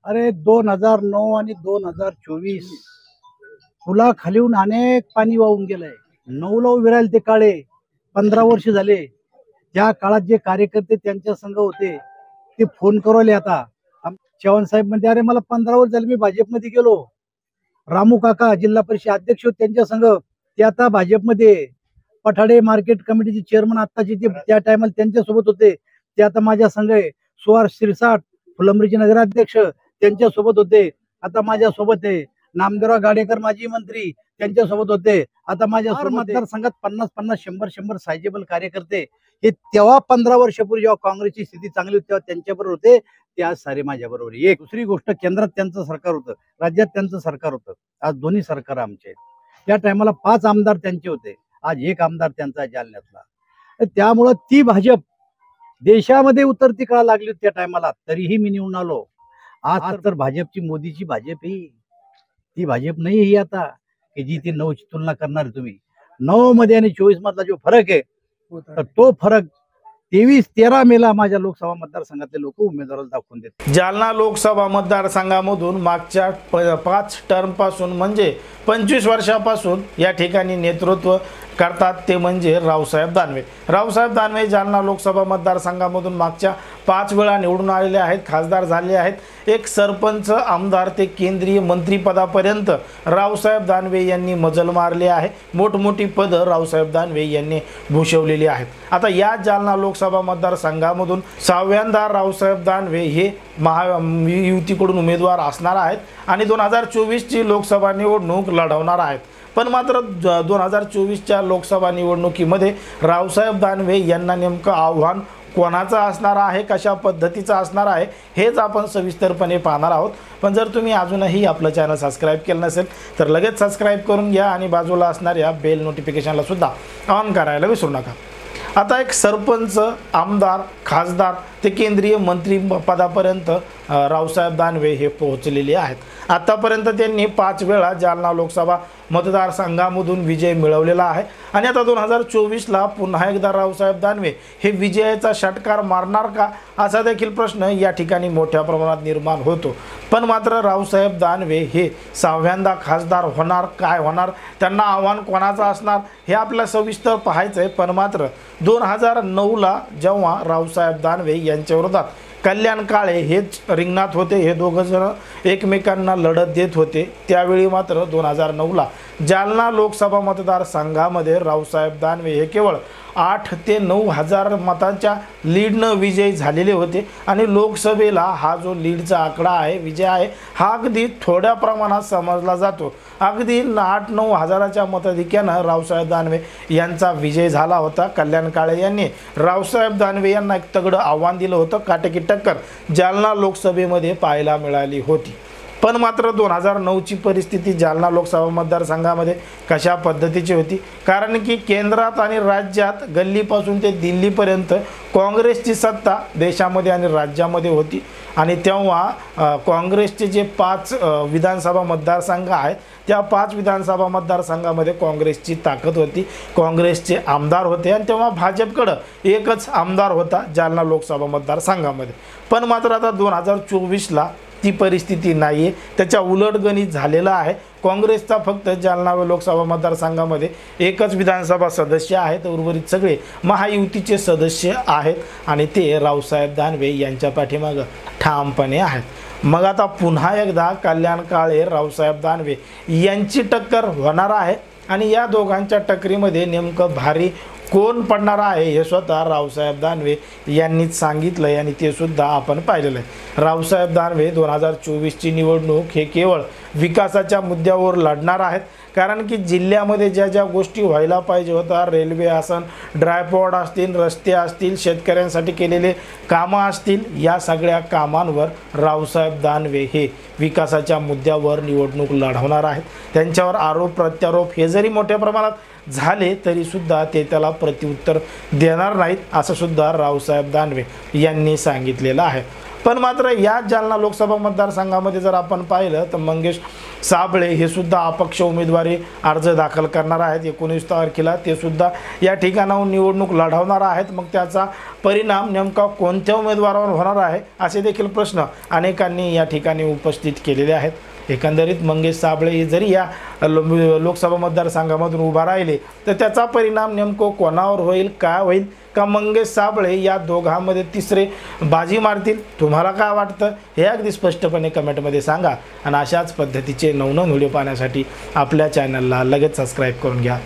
अरे 2009 आणि 2024 पुला खालीहून अनेक पाणी वाहून गेलंय. नऊ विरायला ते काळे 15 वर्ष झाले. त्या काळात जे कार्यकर्ते त्यांच्या संघ होते ते फोन करवले. आता चव्हाण साहेब म्हणते अरे मला 15 वर्ष झाले मी भाजपमध्ये गेलो. रामू काका जिल्हा परिषद अध्यक्ष होते त्यांच्या संघ ते आता भाजपमध्ये. पठाडे मार्केट कमिटीचे चेअरमन आत्ताचे ते त्या टायमाला त्यांच्या सोबत होते ते आता माझ्या संघ आहे. सुहास शिरसाट फुलंब्रीचे नगराध्यक्ष त्यांच्या सोबत होते आता माझ्या सोबत आहे. नामदेवराव गाडेकर माजी मंत्री त्यांच्या सोबत होते आता माझ्या मतदारसंघात 50-50 100-100 सायजेबल कार्यकर्ते हे तेव्हा 15 वर्षापूर्वी जेव्हा काँग्रेसची स्थिती चांगली होती तेव्हा त्यांच्याबरोबर होते ते आज सारे माझ्या बरोबर. एक दुसरी गोष्ट केंद्रात त्यांचं सरकार होतं राज्यात त्यांचं सरकार होतं. आज दोन्ही सरकार आमचे आहेत. त्या टायमाला 5 आमदार त्यांचे होते आज 1 आमदार त्यांचा जालन्यातला. त्यामुळं ती भाजप देशामध्ये उतरती काळ लागली त्या टायमाला तरीही मी निवडून आलो. आज तर भाजपची मोदीची भाजप ही ती भाजप नाही ही आता की जी ती 9ची तुलना करणार. तुम्ही 9 मध्ये आणि 24 मधला जो फरक आहे तर तो फरक 13 मेला माझ्या लोकसभा मतदारसंघातले लोक उमेदवाराला दाखवून देतात. जालना लोकसभा मतदारसंघामधून मागच्या 5 टर्म पासून म्हणजे 25 वर्षापासून या ठिकाणी नेतृत्व करतात ते म्हणजे रावसाहेब दानवे. रावसाहेब दानवे जालना लोकसभा मतदारसंघामधून मागच्या 5 वेळा निवडून आलेले आहेत, खासदार झाले आहेत. एक सरपंच आमदार ते केंद्रीय मंत्रिपदापर्यंत रावसाहेब दानवे यांनी मजल मारली आहे. मोठमोठी पदं रावसाहेब दानवे यांनी भूषवलेली आहेत. आता या जालना लोकसभा मतदारसंघामधून 6व्यांदा रावसाहेब दानवे हे महायुतीकडून उमेदवार असणार आहेत आणि 2024ची लोकसभा निवडणूक लढवणार आहेत. पण मात्र 2024च्या लोकसभा निवडणुकीमध्ये रावसाहेब दानवे यांना नेमकं आव्हान कोणाचं असणार आहे, कशा पद्धतीचं असणार आहे हेच आपण सविस्तरपणे पाहणार आहोत. पण जर तुम्ही अजूनही आपलं चॅनल सबस्क्राईब केलं नसेल तर लगेच सबस्क्राईब करून घ्या आणि बाजूला असणाऱ्या बेल नोटिफिकेशनला सुद्धा ऑन करायला विसरू नका. आता एक सरपंच आमदार खासदार ते केंद्रीय मंत्रिपदापर्यंत रावसाहेब दानवे हे पोहोचलेले आहेत. आतापर्यंत त्यांनी 5 वेळा जालना लोकसभा मतदारसंघामधून विजय मिळवलेला आहे आणि आता 2024ला पुन्हा एकदा रावसाहेब दानवे हे विजयाचा षटकार मारणार का असा देखील प्रश्न या ठिकाणी मोठ्या प्रमाणात निर्माण होतो. पण मात्र रावसाहेब दानवे हे 6व्यांदा खासदार होणार काय होणार, त्यांना आव्हान कोणाचं असणार हे आपल्याला सविस्तर पाहायचं आहे. पण मात्र 2009ला जेव्हा रावसाहेब दानवे यांच्या विरोधात कल्याण काळे हेच रिंगणात होते, हे दोघं जण एकमेकांना लढत देत होते, त्यावेळी मात्र 2009ला जालना लोकसभा मतदारसंघामध्ये रावसाहेब दानवे हे केवळ 8 ते 9 हजार मतांच्या लीडनं विजयी झालेले होते आणि लोकसभेला हा जो लीडचा आकडा आहे विजय आहे हा अगदी थोड्या प्रमाणात समजला जातो. अगदी 8-9 हजाराच्या मताधिक्यानं रावसाहेब दानवे यांचा विजय झाला होता. कल्याण काळे यांनी रावसाहेब दानवे यांना एक तगडं आव्हान दिलं होतं. काटेकी टक्कर जालना लोकसभेमध्ये पाहायला मिळाली होती. पण मात्र 2009ची परिस्थिती जालना लोकसभा मतदारसंघामध्ये कशा पद्धतीची होती, कारण की केंद्रात आणि राज्यात गल्लीपासून ते दिल्लीपर्यंत काँग्रेसची सत्ता देशामध्ये आणि राज्यामध्ये होती आणि तेव्हा काँग्रेसचे जे 5 विधानसभा मतदारसंघ आहेत त्या 5 विधानसभा मतदारसंघामध्ये काँग्रेसची ताकद होती, काँग्रेसचे आमदार होते आणि तेव्हा भाजपकडं एकच आमदार होता जालना लोकसभा मतदारसंघामध्ये. पण मात्र आता 2024ला ती परिस्थिती नाही आहे, त्याच्या उलट गणित झालेलं आहे. काँग्रेसचा फक्त जालना लोकसभा मतदारसंघामध्ये एकच विधानसभा सदस्य आहेत, उर्वरित सगळे महायुतीचे सदस्य आहेत आणि ते रावसाहेब दानवे यांच्या पाठीमागं ठामपणे आहेत. मग आता पुन्हा एकदा कल्याण काळे रावसाहेब दानवे यांची टक्कर होणार आहे आणि या दोघांच्या टक्करीमध्ये नेमकं भारी कोण पडणार आहे हे स्वतः रावसाहेब दानवे यांनीच सांगितलं आणि ते सुद्धा आपण पाहिलेलं आहे. रावसाहेब दानवे 2024ची निवडणूक हे केवळ विकासाच्या मुद्द्यावर लढणार आहेत, कारण की जिल्ह्यामध्ये ज्या ज्या गोष्टी व्हायला पाहिजे होत्या, रेल्वे असन, ड्रायपोर्ट असतील, रस्ते असतील, शेतकऱ्यांसाठी केलेले कामं असतील, या सगळ्या कामांवर रावसाहेब दानवे हे विकासाच्या मुद्द्यावर निवडणूक लढवणार आहेत. त्यांच्यावर आरोप प्रत्यारोप हे जरी मोठ्या प्रमाणात झाले तरी सुद्धा ते त्याला प्रत्युत्तर देणार नाहीत असं सुद्धा रावसाहेब दानवे यांनी सांगितलेलं आहे. पण मात्र या जालना लोकसभा मतदारसंघामध्ये जर आपण पाहिलं तर मंगेश साबळे हे सुद्धा अपक्ष उमेदवारी अर्ज दाखल करणार आहेत 19 तारखेला. ते सुद्धा या ठिकाणाहून निवडणूक लढवणार आहेत. मग त्याचा परिणाम नेमका कोणत्या उमेदवारावर होणार आहे असे देखील प्रश्न अनेकांनी या ठिकाणी उपस्थित केलेले आहेत. एकंदरीत मंगेश साबळे हे जरी या लोकसभा मतदारसंघामधून उभा राहिले तर त्याचा परिणाम नेमकं कोणावर होईल, काय होईल, का मंगेश साबळे या दोघांमध्ये तिसरे बाजी मारतील? तुम्हाला काय वाटतं हे अगदी स्पष्टपणे कमेंटमध्ये सांगा. आणि अशाच पद्धतीचे नवनवीन व्हिडिओ पाहण्यासाठी आपल्या चॅनलला लगेच सबस्क्राईब करून घ्या.